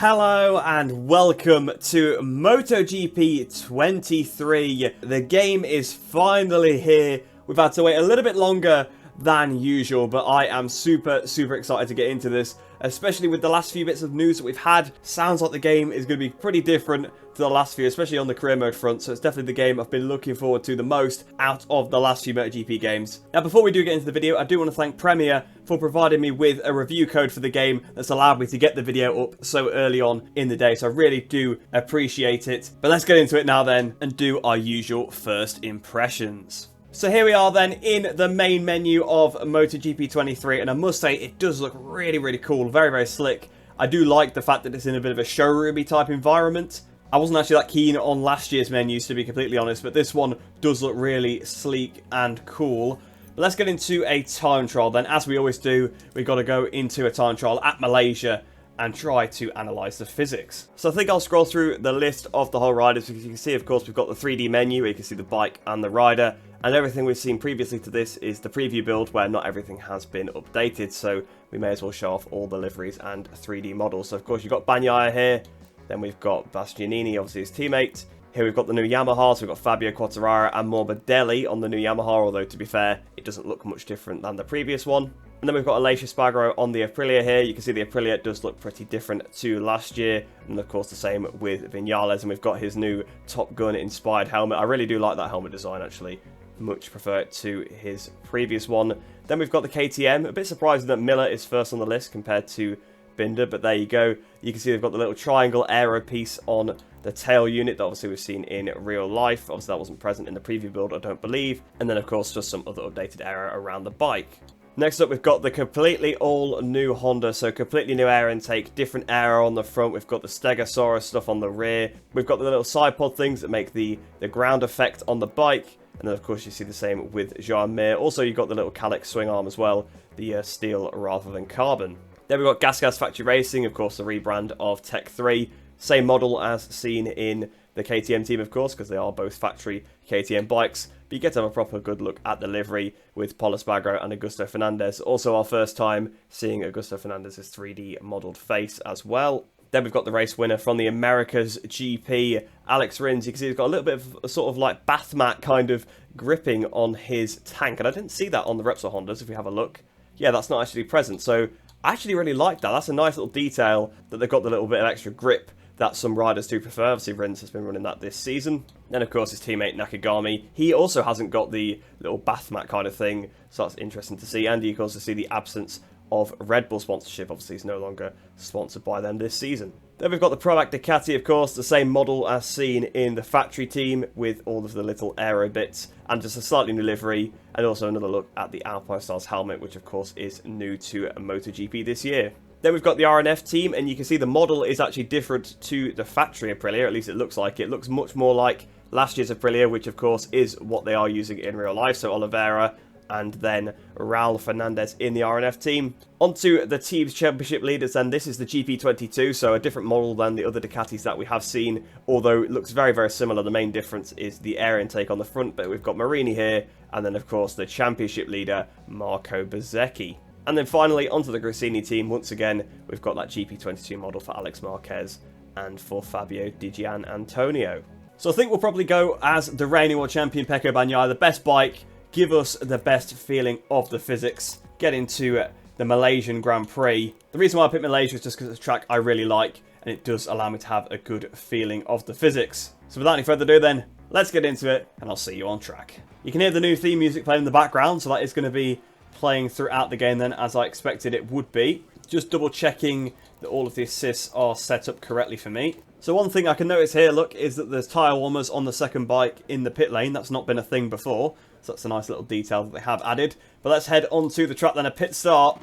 Hello and welcome to MotoGP 23. The game is finally here. We've had to wait a little bit longer than usual, but I am super excited to get into this, especially with the last few bits of news that we've had. Sounds like the game is going to be pretty different to the last few, especially on the career mode front, so it's definitely the game I've been looking forward to the most out of the last few MotoGP games. Now, before we do get into the video, I do want to thank Premier for providing me with a review code for the game that's allowed me to get the video up so early on in the day, so I really do appreciate it. But let's get into it now then, and do our usual first impressions. So here we are then in the main menu of MotoGP 23, and I must say it does look really cool, very slick. I do like the fact that it's in a bit of a showroomy type environment. I wasn't actually that keen on last year's menus, to be completely honest, but this one does look really sleek and cool. But let's get into a time trial then. As we always do, we've got to go into a time trial at Malaysia and try to analyse the physics. So I think I'll scroll through the list of the whole riders, because you can see, of course, we've got the 3D menu where you can see the bike and the rider, and everything we've seen previously to this is the preview build where not everything has been updated, so we may as well show off all the liveries and 3D models. So of course you've got Bagnaia here, then we've got Bastianini, obviously his teammate. Here we've got the new Yamahas, we've got Fabio Quartararo and Morbidelli on the new Yamaha, although to be fair, it doesn't look much different than the previous one. And then we've got Aleix Espargaro on the Aprilia here. You can see the Aprilia does look pretty different to last year. And of course the same with Viñales. And we've got his new Top Gun inspired helmet. I really do like that helmet design actually. Much prefer it to his previous one. Then we've got the KTM. A bit surprising that Miller is first on the list compared to Binder. But there you go. You can see they've got the little triangle aero piece on the tail unit that obviously we've seen in real life. Obviously that wasn't present in the preview build, I don't believe. And then of course just some other updated aero around the bike. Next up, we've got the completely all new Honda, so completely new air intake, different aero on the front. We've got the Stegosaurus stuff on the rear. We've got the little side pod things that make the ground effect on the bike. And then, of course, you see the same with Joan Mir. Also, you've got the little Calyx swing arm as well, the steel rather than carbon. Then we've got Gas Factory Racing, of course, the rebrand of Tech 3. Same model as seen in the KTM team, of course, because they are both factory KTM bikes. But you get to have a proper good look at the livery with Pol Espargaro and Augusto Fernandez. Also our first time seeing Augusto Fernandez's 3D modelled face as well. Then we've got the race winner from the Americas GP, Alex Rins. You can see he's got a little bit of a sort of like bath mat kind of gripping on his tank. And I didn't see that on the Repsol Hondas, if we have a look. Yeah, that's not actually present. So I actually really like that. That's a nice little detail that they've got the little bit of extra grip that some riders do prefer. Obviously, Rins has been running that this season. Then, of course, his teammate Nakagami. He also hasn't got the little bath mat kind of thing, so that's interesting to see. And you can also see the absence of Red Bull sponsorship. Obviously, he's no longer sponsored by them this season. Then we've got the Proac Ducati, of course, the same model as seen in the factory team with all of the little aero bits and just a slightly new livery, and also another look at the Alpine Stars helmet, which, of course, is new to MotoGP this year. Then we've got the RNF team, and you can see the model is actually different to the factory Aprilia, at least it looks like. It looks much more like last year's Aprilia, which of course is what they are using in real life, so Oliveira and then Raul Fernandez in the RNF team. Onto the team's championship leaders, and this is the GP22, so a different model than the other Ducatis that we have seen, although it looks very similar. The main difference is the air intake on the front, but we've got Marini here, and then of course the championship leader, Marco Bezzecchi. And then finally, onto the Gresini team. Once again, we've got that GP22 model for Alex Marquez and for Fabio Di Gian Antonio. So I think we'll probably go as the reigning world champion, Pecco Bagnaia, the best bike, give us the best feeling of the physics, get into the Malaysian Grand Prix. The reason why I picked Malaysia is just because it's a track I really like, and it does allow me to have a good feeling of the physics. So without any further ado then, let's get into it, and I'll see you on track. You can hear the new theme music playing in the background, so that is going to be playing throughout the game then, as I expected it would be. Just double checking that all of the assists are set up correctly for me. So one thing I can notice here, look, is that there's tyre warmers on the second bike in the pit lane. That's not been a thing before, so that's a nice little detail that they have added. But let's head onto the track then, a pit start,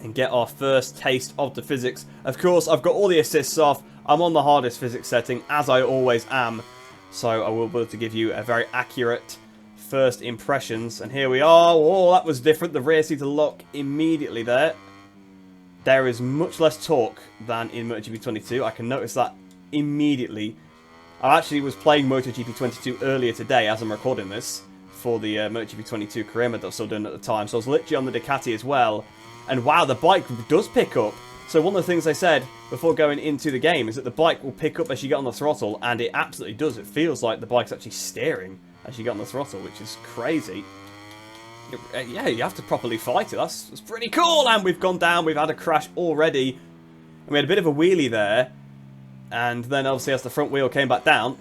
and get our first taste of the physics. Of course, I've got all the assists off. I'm on the hardest physics setting, as I always am, so I will be able to give you a very accurate first impressions. And here we are. Oh, that was different. The rear seat to lock immediately there. There is much less torque than in MotoGP 22. I can notice that immediately. I actually was playing MotoGP 22 earlier today as I'm recording this for the MotoGP 22 career mode that I was still doing at the time. So I was literally on the Ducati as well. And wow, the bike does pick up So one of the things they said before going into the game is that the bike will pick up as you get on the throttle, and it absolutely does. It feels like the bike's actually steering as you get on the throttle, which is crazy. Yeah, you have to properly fight it. That's pretty cool. And we've gone down. We've had a crash already. And we had a bit of a wheelie there. And then obviously as the front wheel came back down,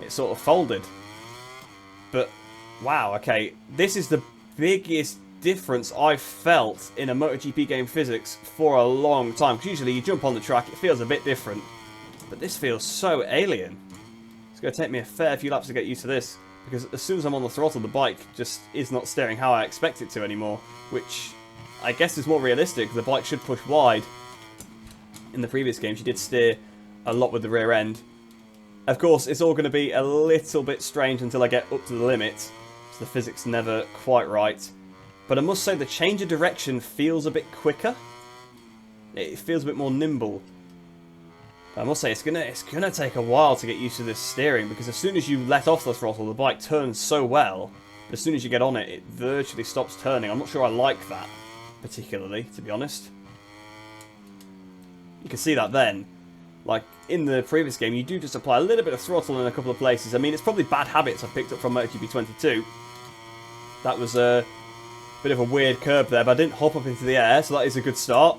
it sort of folded. But, wow, okay. This is the biggest difference I've felt in a MotoGP game physics for a long time. Because usually you jump on the track, it feels a bit different. But this feels so alien. It's going to take me a fair few laps to get used to this. Because as soon as I'm on the throttle, the bike just is not steering how I expect it to anymore. Which I guess is more realistic. The bike should push wide. In the previous games, you did steer a lot with the rear end. Of course, it's all going to be a little bit strange until I get up to the limit. So the physics never quite right. But I must say the change of direction feels a bit quicker. It feels a bit more nimble. I must say, it's gonna take a while to get used to this steering, because as soon as you let off the throttle, the bike turns so well. But as soon as you get on it, it virtually stops turning. I'm not sure I like that, particularly, to be honest. You can see that then. Like, in the previous game, you do just apply a little bit of throttle in a couple of places. I mean, it's probably bad habits I picked up from MotoGP 22. That was a bit of a weird curb there, but I didn't hop up into the air, so that is a good start.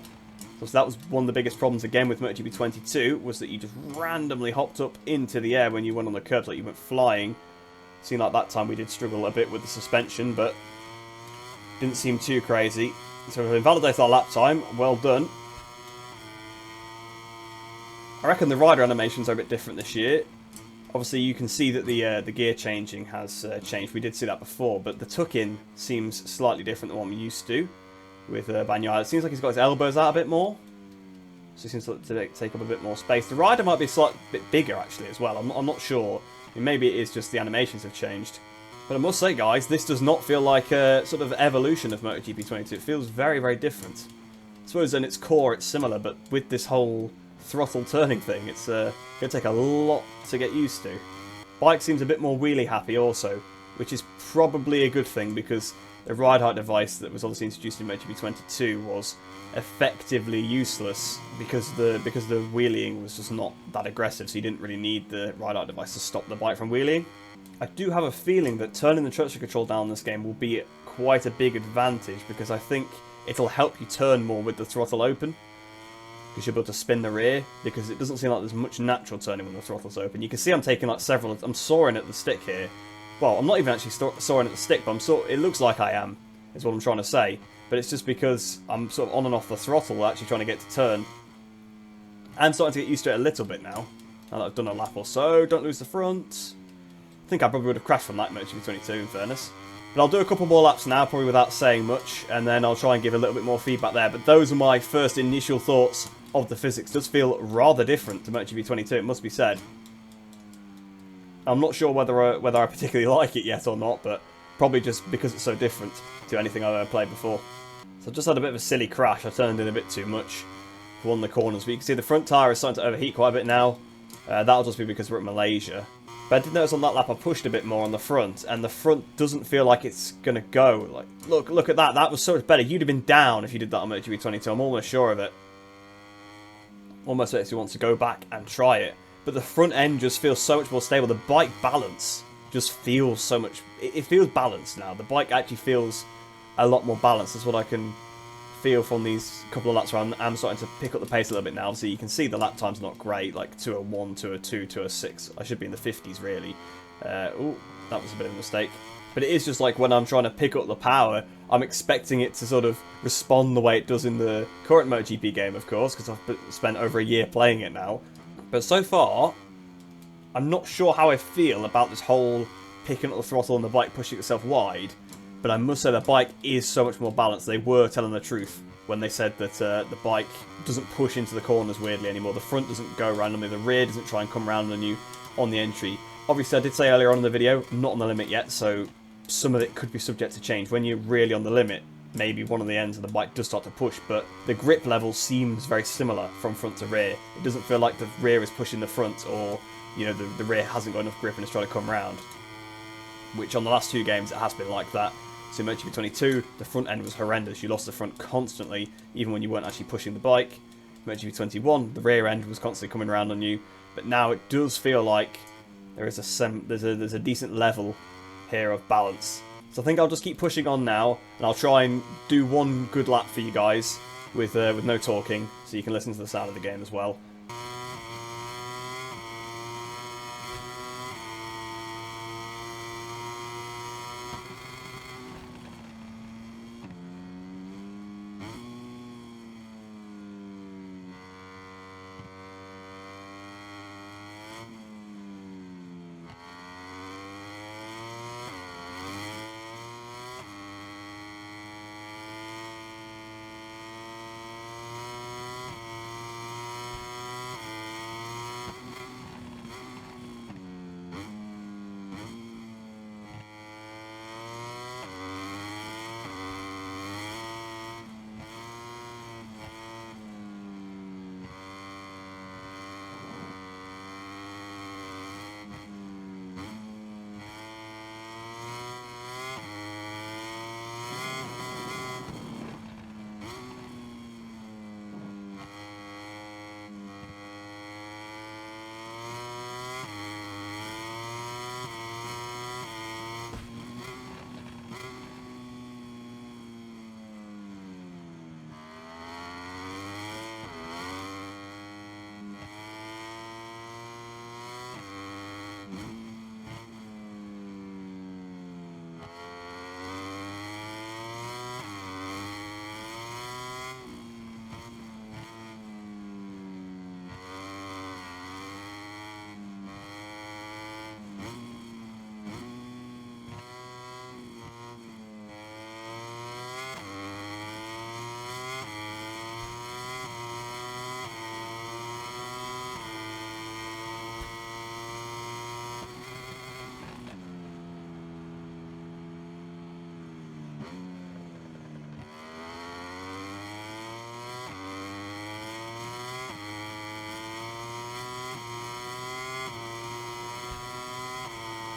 So that was one of the biggest problems again with MotoGP 22, was that you just randomly hopped up into the air when you went on the curbs, like you went flying. Seemed like that time we did struggle a bit with the suspension, but didn't seem too crazy. So we've invalidated our lap time. Well done. I reckon the rider animations are a bit different this year. Obviously, you can see that the gear changing has changed. We did see that before, but the tuck-in seems slightly different than what I'm used to with Bagnaia. It seems like he's got his elbows out a bit more, so he seems to take up a bit more space. The rider might be a slight bit bigger, actually, as well. I'm not sure. I mean, maybe it is just the animations have changed. But I must say, guys, this does not feel like a sort of evolution of MotoGP 22. It feels very, very different. I suppose in its core it's similar, but with this whole throttle turning thing, it's going to take a lot to get used to. Bike seems a bit more wheelie happy also, which is probably a good thing, because the ride height device that was obviously introduced in MotoGP 22 was effectively useless because the wheeling was just not that aggressive, so you didn't really need the ride height device to stop the bike from wheeling. I do have a feeling that turning the traction control down in this game will be quite a big advantage, because I think it'll help you turn more with the throttle open. Because you'll be able to spin the rear, because it doesn't seem like there's much natural turning when the throttle's open. You can see I'm taking like I'm soaring at the stick here. Well, I'm not even actually soaring at the stick, but it looks like I am, is what I'm trying to say. But it's just because I'm sort of on and off the throttle, actually trying to get to turn. I'm starting to get used to it a little bit now that I've done a lap or so. Don't lose the front. I think I probably would have crashed from that MotoGP 22, in fairness. But I'll do a couple more laps now, probably without saying much, and then I'll try and give a little bit more feedback there. But those are my first initial thoughts of the physics. It does feel rather different to MotoGP 22, it must be said. I'm not sure whether I particularly like it yet or not, but probably just because it's so different to anything I've ever played before. So I've just had a bit of a silly crash. I turned in a bit too much for one of the corners, but you can see the front tyre is starting to overheat quite a bit now. That'll just be because we're at Malaysia. But I did notice on that lap I pushed a bit more on the front, and the front doesn't feel like it's going to go. Like, look at that. That was so much better. You'd have been down if you did that on MotoGP 22. I'm almost sure of it. Almost makes me want to go back and try it. But the front end just feels so much more stable. The bike balance just feels so much... It feels balanced now. The bike actually feels a lot more balanced. That's what I can feel from these couple of laps where I'm starting to pick up the pace a little bit now. So you can see the lap time's not great. Like 2:01, 2:02, 2:06. I should be in the 50s, really. Oh, that was a bit of a mistake. But it is just like when I'm trying to pick up the power, I'm expecting it to sort of respond the way it does in the current MotoGP game, of course, because I've spent over a year playing it now. But so far, I'm not sure how I feel about this whole picking up the throttle and the bike pushing itself wide. But I must say the bike is so much more balanced. They were telling the truth when they said that the bike doesn't push into the corners weirdly anymore. The front doesn't go randomly. The rear doesn't try and come round on you on the entry. Obviously, I did say earlier on in the video, I'm not on the limit yet, so some of it could be subject to change. When you're really on the limit, maybe one of the ends of the bike does start to push, but the grip level seems very similar from front to rear. It doesn't feel like the rear is pushing the front, or you know the rear hasn't got enough grip and it's trying to come round. Which on the last two games it has been like that. So in MotoGP 22, the front end was horrendous. You lost the front constantly, even when you weren't actually pushing the bike. MotoGP 21, the rear end was constantly coming around on you, but now it does feel like there is there's a decent level here of balance. So I think I'll just keep pushing on now, and I'll try and do one good lap for you guys with no talking, so you can listen to the sound of the game as well.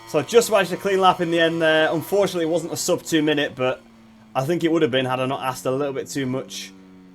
So I just managed a clean lap in the end there. Unfortunately, it wasn't a sub 2 minute, but I think it would have been had I not asked a little bit too much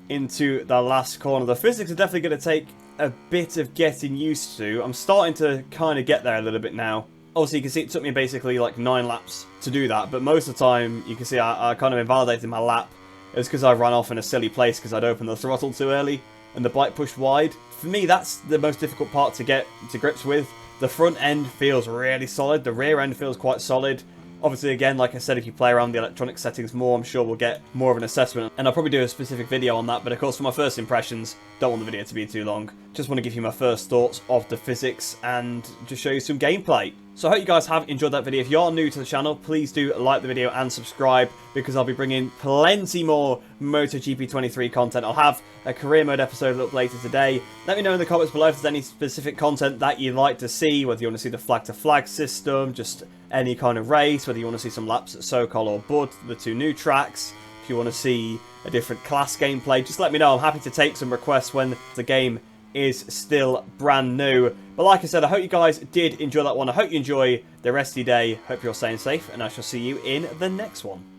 into the last corner. The physics are definitely going to take a bit of getting used to. I'm starting to kind of get there a little bit now. Obviously, you can see it took me basically like 9 laps to do that, but most of the time, you can see I kind of invalidated my lap. It was because I ran off in a silly place because I'd opened the throttle too early and the bike pushed wide. For me, that's the most difficult part to get to grips with. The front end feels really solid. The rear end feels quite solid. Obviously, again, like I said, if you play around the electronic settings more, I'm sure we'll get more of an assessment. And I'll probably do a specific video on that. But of course, for my first impressions, don't want the video to be too long. Just want to give you my first thoughts of the physics and just show you some gameplay. So I hope you guys have enjoyed that video. If you are new to the channel, please do like the video and subscribe, because I'll be bringing plenty more MotoGP 23 content. I'll have a career mode episode up later today. Let me know in the comments below if there's any specific content that you'd like to see, whether you want to see the flag-to-flag system, just any kind of race, whether you want to see some laps at Sokol or Bud, the 2 new tracks, if you want to see a different class gameplay, just let me know. I'm happy to take some requests when the game is still brand new. But like I said, I hope you guys did enjoy that one. I hope you enjoy the rest of your day. Hope you're staying safe, and I shall see you in the next one.